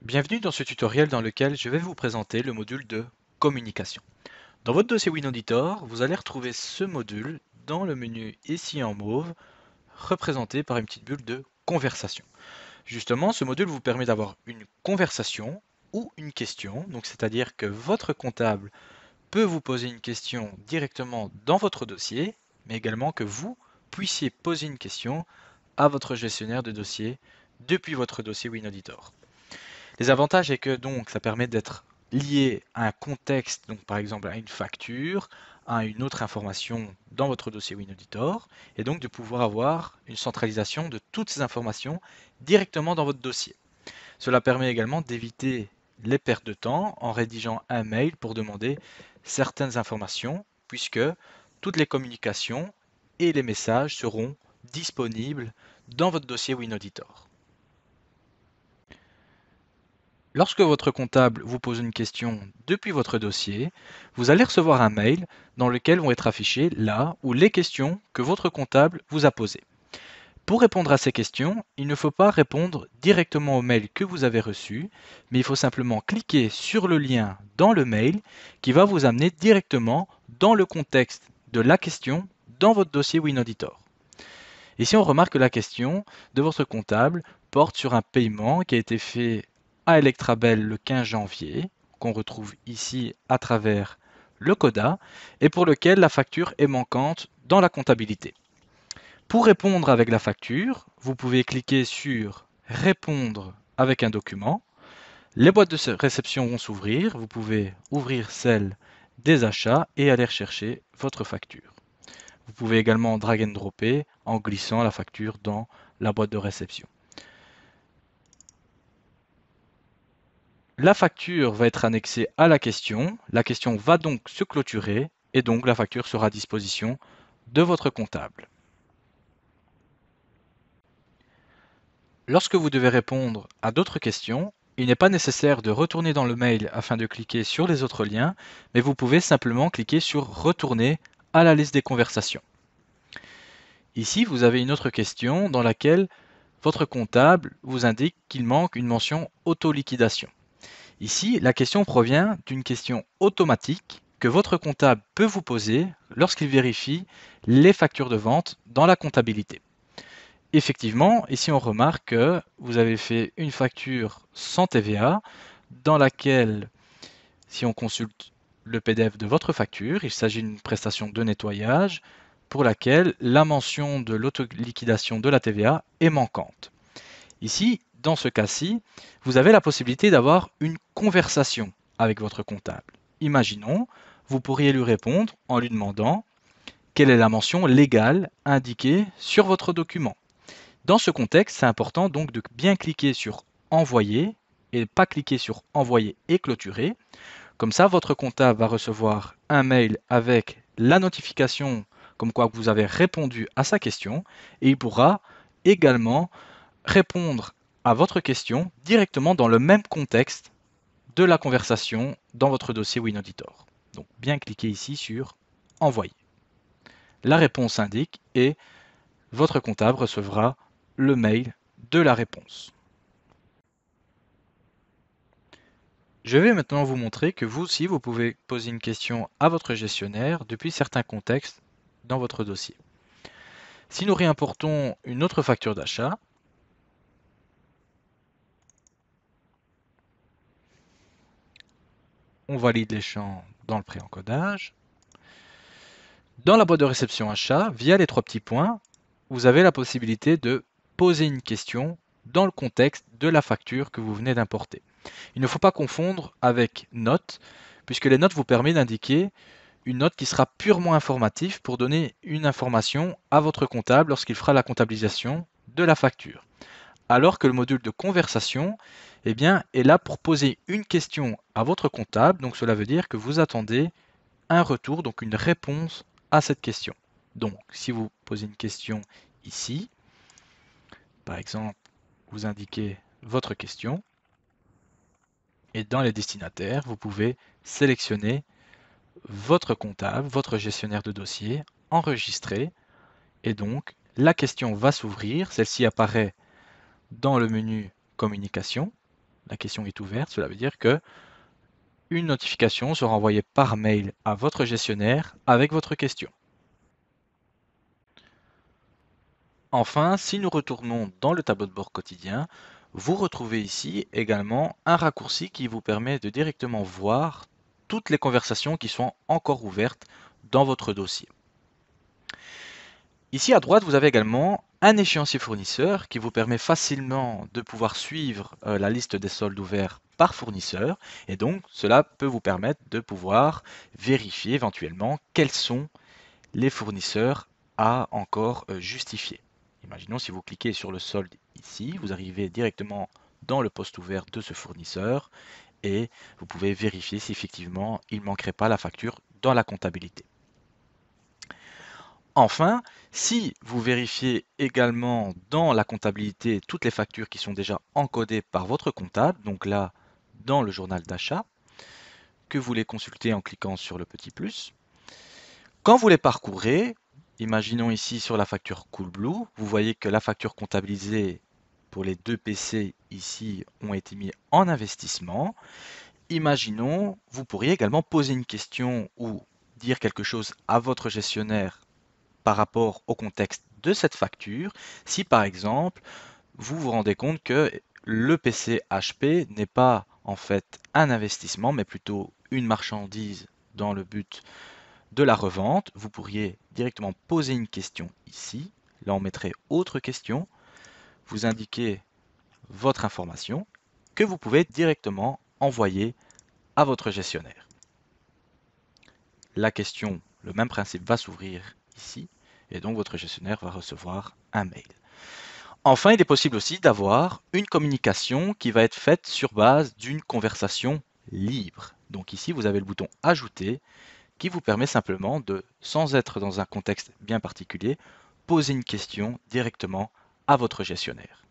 Bienvenue dans ce tutoriel dans lequel je vais vous présenter le module de communication. Dans votre dossier WinAuditor, vous allez retrouver ce module dans le menu ici en mauve, représenté par une petite bulle de conversation. Justement, ce module vous permet d'avoir une conversation ou une question, donc c'est-à-dire que votre comptable peut vous poser une question directement dans votre dossier, mais également que vous puissiez poser une question à votre gestionnaire de dossier depuis votre dossier WinAuditor. Les avantages c'est que donc ça permet d'être lié à un contexte, donc par exemple à une facture, à une autre information dans votre dossier WinAuditor, et donc de pouvoir avoir une centralisation de toutes ces informations directement dans votre dossier. Cela permet également d'éviter les pertes de temps en rédigeant un mail pour demander certaines informations, puisque toutes les communications et les messages seront disponibles dans votre dossier WinAuditor. Lorsque votre comptable vous pose une question depuis votre dossier, vous allez recevoir un mail dans lequel vont être affichées la ou les questions que votre comptable vous a posées. Pour répondre à ces questions, il ne faut pas répondre directement au mail que vous avez reçu, mais il faut simplement cliquer sur le lien dans le mail qui va vous amener directement dans le contexte de la question dans votre dossier WinAuditor. Ici, on remarque que la question de votre comptable porte sur un paiement qui a été fait à Electrabel le 15 janvier, qu'on retrouve ici à travers le CODA, et pour lequel la facture est manquante dans la comptabilité. Pour répondre avec la facture, vous pouvez cliquer sur Répondre avec un document. Les boîtes de réception vont s'ouvrir. Vous pouvez ouvrir celle des achats et aller chercher votre facture. Vous pouvez également drag and dropper en glissant la facture dans la boîte de réception. La facture va être annexée à la question va donc se clôturer et donc la facture sera à disposition de votre comptable. Lorsque vous devez répondre à d'autres questions, il n'est pas nécessaire de retourner dans le mail afin de cliquer sur les autres liens, mais vous pouvez simplement cliquer sur Retourner à la liste des conversations. Ici, vous avez une autre question dans laquelle votre comptable vous indique qu'il manque une mention auto-liquidation. Ici, la question provient d'une question automatique que votre comptable peut vous poser lorsqu'il vérifie les factures de vente dans la comptabilité. Effectivement, ici on remarque que vous avez fait une facture sans TVA dans laquelle, si on consulte le PDF de votre facture, il s'agit d'une prestation de nettoyage pour laquelle la mention de l'autoliquidation de la TVA est manquante. Ici, dans ce cas-ci, vous avez la possibilité d'avoir une conversation avec votre comptable. Imaginons, vous pourriez lui répondre en lui demandant quelle est la mention légale indiquée sur votre document. Dans ce contexte, c'est important donc de bien cliquer sur Envoyer et pas cliquer sur Envoyer et clôturer. Comme ça, votre comptable va recevoir un mail avec la notification comme quoi vous avez répondu à sa question et il pourra également répondre à votre question directement dans le même contexte de la conversation dans votre dossier WinAuditor. Donc bien cliquer ici sur Envoyer. La réponse indique et votre comptable recevra le mail de la réponse. Je vais maintenant vous montrer que vous aussi, vous pouvez poser une question à votre gestionnaire depuis certains contextes dans votre dossier. Si nous réimportons une autre facture d'achat, on valide les champs dans le préencodage. Dans la boîte de réception achat, via les trois petits points, vous avez la possibilité de poser une question dans le contexte de la facture que vous venez d'importer. Il ne faut pas confondre avec note, puisque les notes vous permettent d'indiquer une note qui sera purement informative pour donner une information à votre comptable lorsqu'il fera la comptabilisation de la facture. Alors que le module de conversation eh bien, est là pour poser une question à votre comptable, donc cela veut dire que vous attendez un retour, donc une réponse à cette question. Donc, si vous posez une question ici, par exemple, vous indiquez votre question, et dans les destinataires, vous pouvez sélectionner votre comptable, votre gestionnaire de dossier, enregistrer, et donc la question va s'ouvrir, celle-ci apparaît dans le menu communication, la question est ouverte, cela veut dire que une notification sera envoyée par mail à votre gestionnaire avec votre question. Enfin, si nous retournons dans le tableau de bord quotidien, vous retrouvez ici également un raccourci qui vous permet de directement voir toutes les conversations qui sont encore ouvertes dans votre dossier. Ici à droite, vous avez également un échéancier fournisseur qui vous permet facilement de pouvoir suivre la liste des soldes ouverts par fournisseur, et donc cela peut vous permettre de pouvoir vérifier éventuellement quels sont les fournisseurs à encore justifier. Imaginons si vous cliquez sur le solde ici, vous arrivez directement dans le poste ouvert de ce fournisseur et vous pouvez vérifier si effectivement il ne manquerait pas la facture dans la comptabilité. Enfin, si vous vérifiez également dans la comptabilité toutes les factures qui sont déjà encodées par votre comptable, donc là dans le journal d'achat, que vous les consultez en cliquant sur le petit plus, quand vous les parcourez, imaginons ici sur la facture Coolblue, vous voyez que la facture comptabilisée pour les deux PC ici ont été mis en investissement. Imaginons, vous pourriez également poser une question ou dire quelque chose à votre gestionnaire par rapport au contexte de cette facture, si par exemple vous vous rendez compte que le PC HP n'est pas en fait un investissement, mais plutôt une marchandise dans le but de la revente, vous pourriez directement poser une question ici. Là, on mettrait autre question. Vous indiquez votre information que vous pouvez directement envoyer à votre gestionnaire. La question, le même principe, va s'ouvrir ici et donc votre gestionnaire va recevoir un mail. Enfin, il est possible aussi d'avoir une communication qui va être faite sur base d'une conversation libre. Donc ici, vous avez le bouton Ajouter qui vous permet simplement de, sans être dans un contexte bien particulier, poser une question directement à votre gestionnaire.